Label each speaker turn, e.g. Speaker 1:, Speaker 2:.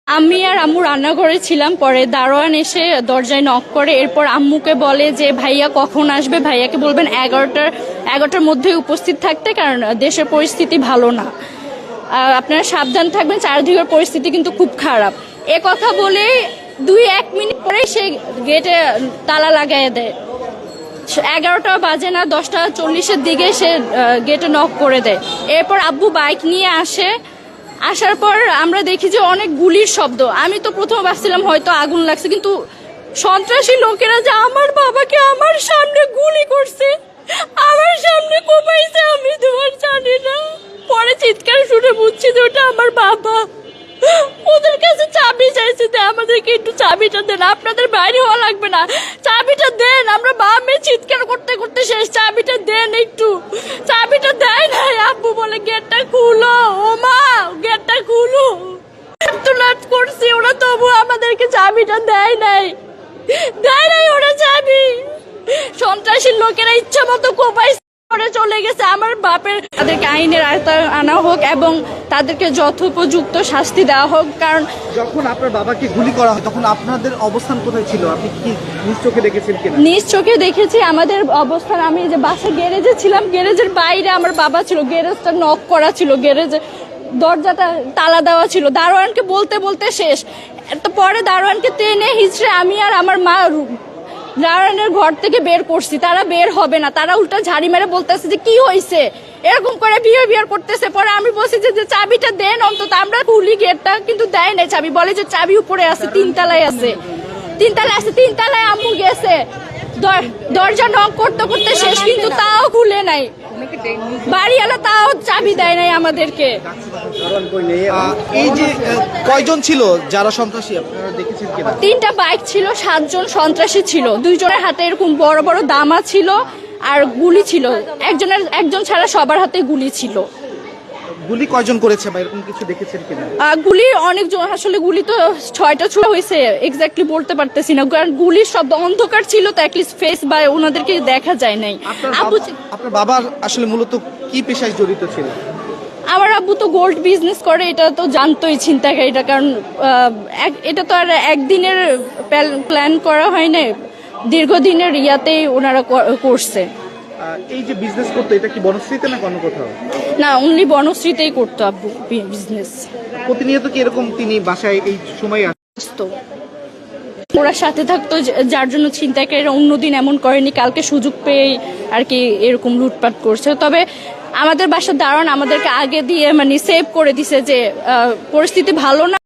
Speaker 1: আমি আর আম্মু রান্নাঘরে ছিলাম, পরে দারোয়ান এসে দরজায় নক করে, এরপর আম্মুকে বলে যে ভাইয়া কখন আসবে, ভাইয়াকে বলবেন 11টার মধ্যে উপস্থিত থাকতে, কারণ দেশের পরিস্থিতি ভালো না, আপনারা সাবধান থাকবেন, চারিদিকের পরিস্থিতি কিন্তু খুব খারাপ। এ কথা বলে 2-1 মিনিট পরে সে গেটে তালা লাগাইয়ে দেয়। 11টা বাজে না, 10:40-এর দিকে সে গেটে নক করে দেয়। এরপর আব্বু বাইক নিয়ে আসার পর আমরা দেখি যে অনেক গুলির শব্দ। আমি তো প্রথমে ভাবছিলাম হয়তো আগুন লাগছে, কিন্তু সন্ত্রাসী লোকেরা যে আমার বাবাকে আমার সামনে গুলি করছে, আমার সামনে কোপাইছে, আমি তোমার জানি না। পরে চিৎকার শুনে বুঝছি যে ওটা আমার বাবা। ওদের কাছে চাবি চাইছে যে আমাদেরকে একটু চাবিটা দেন, আপনাদের বাইরে হওয়া লাগবে না, চাবিটা দেন। আমরা বাবা মেয়ে চিৎকার করতে করতে শেষ, চাবিটা দেন একটু। চাবিটা দেয় নাই, আব্বু বলে গেটটা খুলো, ও মা গেটটা খুলো। নাচ করছি, ওরা তবু আমাদেরকে চাবিটা দেয় নাই ওরা চাবি। সন্ত্রাসী লোকেরা ইচ্ছা মতো কোপাইছে করে চলে গেছে। আমার বাপের তাদেরকে আইনের আওতায় আনা হোক এবং তাদেরকে যথোপযুক্ত শাস্তি দেওয়া হোক। কারণ
Speaker 2: যখন আপনার বাবাকে গুলি করা হয় তখন আপনাদের অবস্থান কোথায় ছিল? আপনি কি নিজ চোখে দেখেছেন কিনা?
Speaker 1: নিজ চোখে দেখেছি আমাদের অবস্থান। আমি যে বাসা গ্যারেজে ছিলাম, গ্যারেজের বাইরে আমার বাবা ছিল, গ্যারেজটা নক করা ছিল, গ্যারেজে দরজাটা তালা দেওয়া ছিল। দারোয়ানকে বলতে বলতে শেষ। তো পরে দারোয়ানকে টেনে হিচড়ে আমি আর আমার মা দারোয়ানের ঘর থেকে বের করছি। তারা বের হবে না, তারা উল্টা ঝাড়ি মেরে বলতেছে যে কি হয়েছে, এরকম করে বিহেভিয়ার করতেছে। পরে আমি বলছি যে চাবিটা দেন অন্তত, আমরা খুলি গেটটা, কিন্তু দেয় না চাবি। বলে যে চাবি উপরে আছে, 3 তলায় আছে, 3 তলায় আম্মু গেছে। দরজা নক করতে করতে শেষ, কিন্তু তাও খুলে নাই, বাড়িওয়ালা তাও চাবি দেয় নাই আমাদেরকে।
Speaker 2: এই যে কয়জন ছিল যারা সন্ত্রাসী আপনারা দেখেছেন কিনা?
Speaker 1: 3টা বাইক ছিল, 7 জন সন্ত্রাসী ছিল। 2 জনের হাতে এরকম বড় বড় দামা ছিল আর গুলি ছিল। একজন ছাড়া সবার হাতে গুলি ছিল।
Speaker 2: গুলি কয়জন করেছে বা এরকম কিছু দেখেছেন কিনা?
Speaker 1: গুলি অনেকজন, আসলে গুলি তো 6টা ছোড়া হয়েছে, এক্স্যাক্টলি বলতে পারতেছি না, কারণ গুলির শব্দ অন্ধকার ছিল, তো অ্যাটলিস্ট ফেস বা ওনাদেরকে দেখা যায় নাই।
Speaker 2: আপনার বাবা আসলে মূলত কি পেশায় জড়িত ছিল?
Speaker 1: আমার আব্বু তো গোল্ড বিজনেস করে, এটা তো জানতোই ছিনতাইকারীটা, কারণ এটা তো আর একদিনের প্ল্যান করা হয় না, দীর্ঘদিনের ইয়াতেই ওনারা করছে।
Speaker 2: এই যে বিজনেস করতো, এটা কি বনশ্রীতে না কোনো কোথাও?
Speaker 1: না, অনলি বনশ্রীতেই করতো আব্বু বিজনেস।
Speaker 2: প্রতিনিয়ত কি এরকম তিনি বাসায় এই সময়
Speaker 1: আসতো? ওরা সাথে থাকতো, যার জন্য ছিনতাইকারীরা অন্যদিন এমন করেনি, কালকে সুযোগ পেয়ে আর কি এরকম লুটপাট করছে। তবে আমাদের বাসার দারোয়ান আমাদেরকে আগে দিয়ে মানে সেভ করে দিছে যে পরিস্থিতি ভালো না।